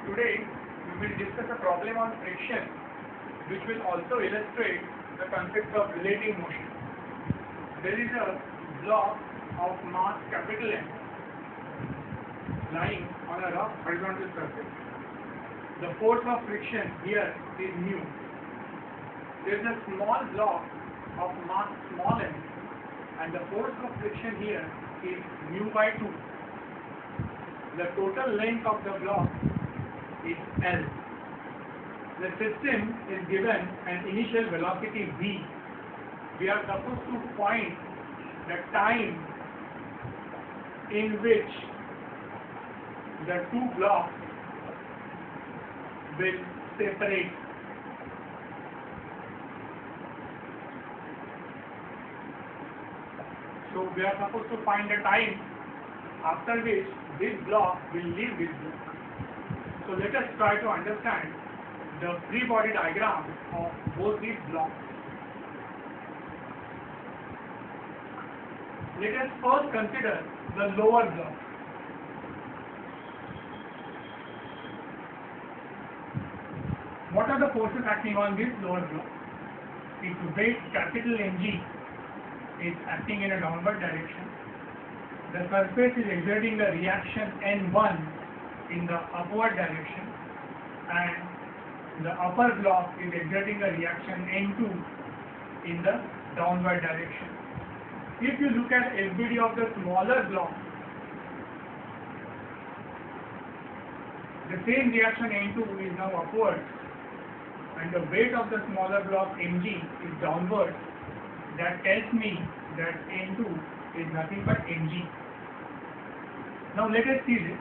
Today we will discuss a problem on friction which will also illustrate the concept of relative motion. There is a block of mass capital M lying on a rough horizontal surface. The force of friction here is mu. There is a small block of mass small m and the force of friction here is mu by 2. The total length of the block is L. The system is given an initial velocity v. We are supposed to find the time in which the two blocks will separate. So we are supposed to find the time after which this block will leave this block. So let us try to understand the free body diagram of both these blocks. Let us first consider the lower block. What are the forces acting on this lower block? Its weight capital Mg is acting in a downward direction. The surface is exerting a reaction N1 in the upward direction and the upper block is exerting a reaction N2 in the downward direction. If you look at FBD of the smaller block, the same reaction N2 is now upward and the weight of the smaller block Mg is downward. That tells me that N2 is nothing but Mg. Now let us see this.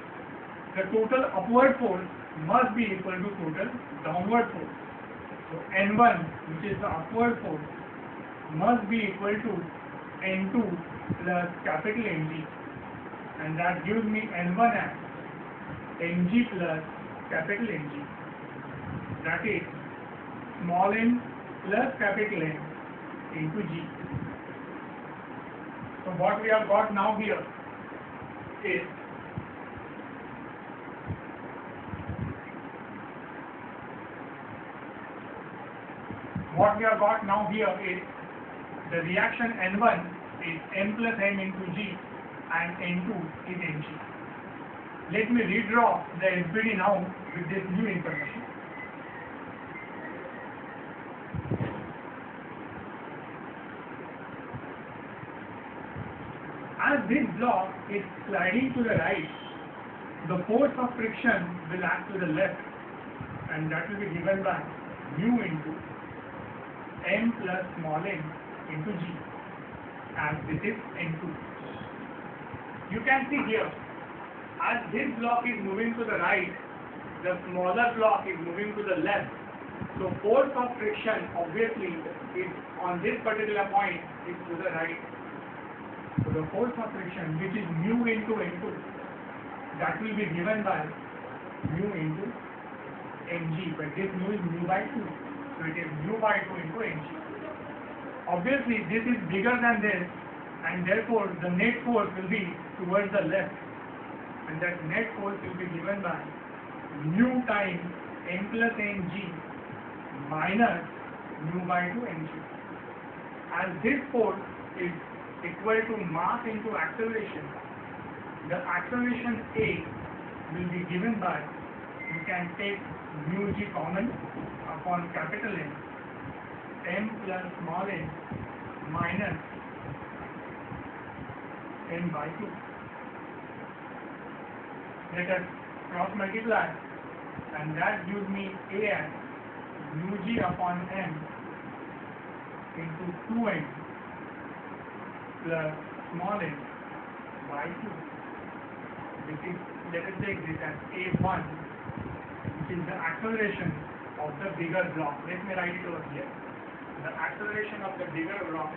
The total upward force must be equal to total downward force. So N1, which is the upward force, must be equal to N2 plus capital Mg, and that gives me N1 as Mg plus capital Mg. That is small m plus capital M into G. So what we have got now here is the reaction N1 is M plus M into G and N2 is Mg. Let me redraw the FBD now with this new information. As this block is sliding to the right, the force of friction will act to the left, and that will be given by mu into M plus small m into G, as this is N2. You can see here, as this block is moving to the right, the smaller block is moving to the left. So force of friction obviously is on this particular point is to the right. So the force of friction, which is mu into N2, that will be given by mu into Mg, but this mu is mu by 2. So it is mu by 2 into Mg. Obviously this is bigger than this, and therefore the net force will be towards the left, and that net force will be given by mu times M plus Mg minus mu by 2 Mg. As this force is equal to mass into acceleration, the acceleration A will be given by, you can take mu G common upon capital M, M plus small m minus M by 2. Let us cross multiply, and that gives me A as mu G upon M into 2M plus small m by 2. This is, let us take this as A1, which is the acceleration of the bigger block. Let me write it over here. The acceleration of the bigger block,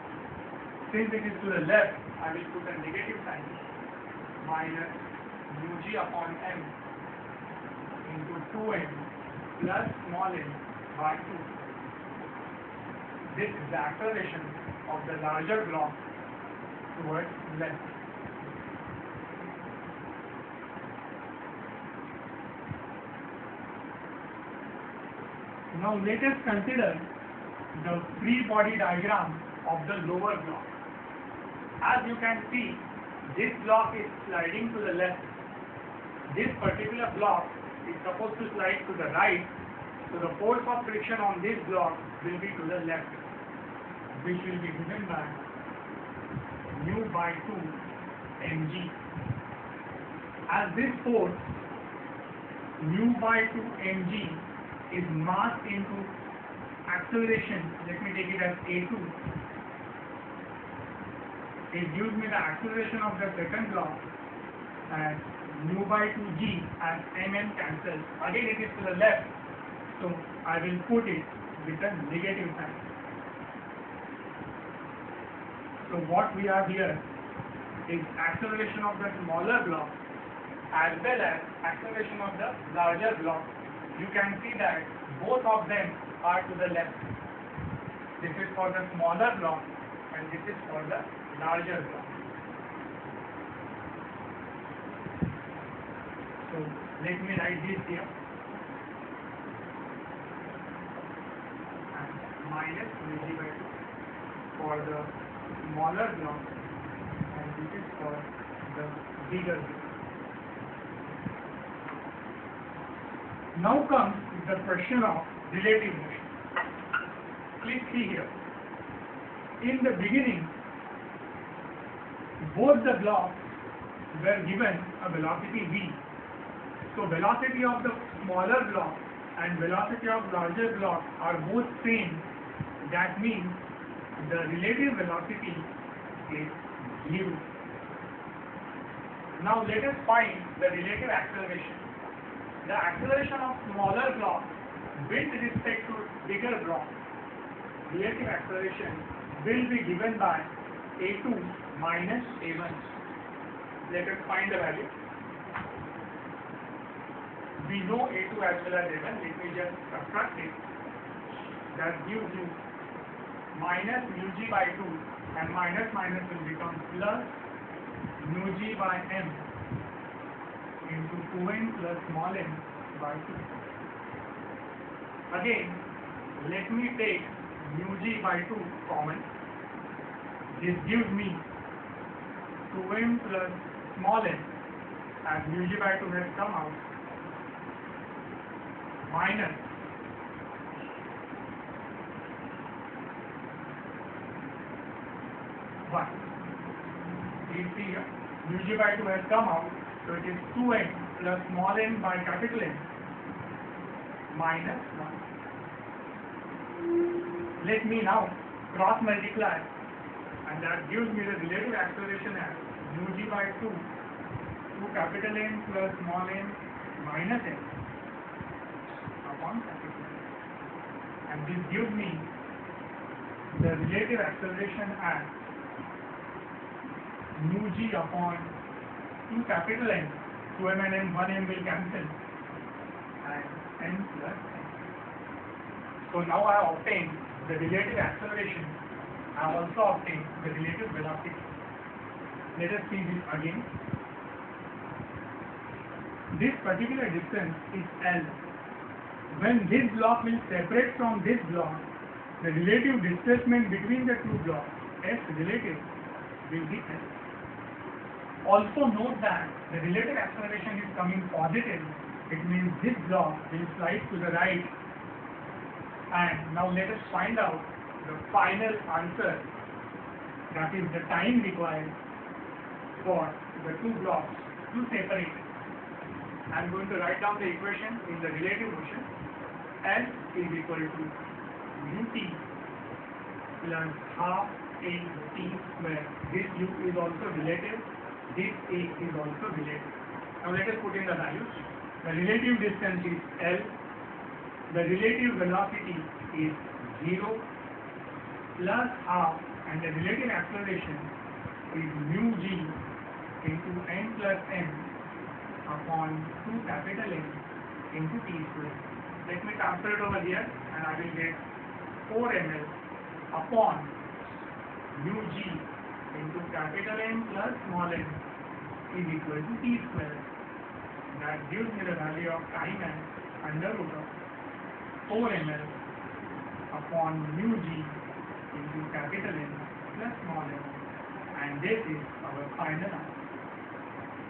since it is to the left, I will put a negative sign, minus mu G upon M into 2M plus small m by 2. This is the acceleration of the larger block towards left. Now let us consider the free body diagram of the lower block. As you can see, this block is sliding to the left. This particular block is supposed to slide to the right, so the force of friction on this block will be to the left, which will be given by mu by 2 mg. As this force mu by 2 mg is mass into acceleration, let me take it as a2, it gives me the acceleration of the second block as mu by 2g as mm cancels. Again it is to the left, so I will put it with a negative sign. So what we have here is acceleration of the smaller block as well as acceleration of the larger block. You can see that both of them are to the left. This is for the smaller block and this is for the larger block. So let me write this here. And minus mg by 2 for the smaller block and this is for the bigger block. Now comes the question of relative motion. Please see here. In the beginning, both the blocks were given a velocity v. So velocity of the smaller block and velocity of larger block are both same. That means the relative velocity is 0. Now let us find the relative acceleration. The acceleration of smaller block with respect to bigger block, relative acceleration will be given by a2 minus a1. Let us find the value. We know a2 as well as a1. Let me just subtract it. That gives you minus mu g by 2 and minus minus will become plus mu g by m into 2n plus small n by 2. Again, let me take mu g by 2 common. This gives me 2n plus small n as mu g by 2 has come out minus one. You see here, mu g by 2 has come out. So it is 2n plus small n by capital N minus 1. Let me now cross multiply and that gives me the relative acceleration as mu g by 2 to capital N plus small n minus n upon capital N. And this gives me the relative acceleration as mu g upon 2 capital N, 2m and n, 1m will cancel and n plus n. So now I have obtained the relative acceleration. I have also obtained the relative velocity. Let us see this again. This particular distance is L. When this block will separate from this block, the relative displacement between the two blocks, S relative, will be L. Also note that the relative acceleration is coming positive. It means this block will slide to the right. And now let us find out the final answer, that is the time required for the two blocks to separate. I am going to write down the equation in the relative motion. L is equal to ut plus half a t square. This u is also relative. This a is also relative. Now let us put in the values. The relative distance is L. The relative velocity is 0 plus half and the relative acceleration is mu g into n plus m upon 2 capital N into t square. Let me transfer it over here and I will get 4 ml upon mu g into capital N plus small n is equal to t square. That gives me the value of time as under root of 4 ml upon mu g into capital N plus small m, and this is our final answer.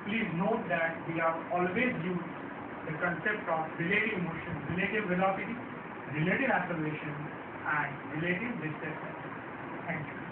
Please note that we have always used the concept of relative motion, relative velocity, relative acceleration, and relative displacement. Thank you.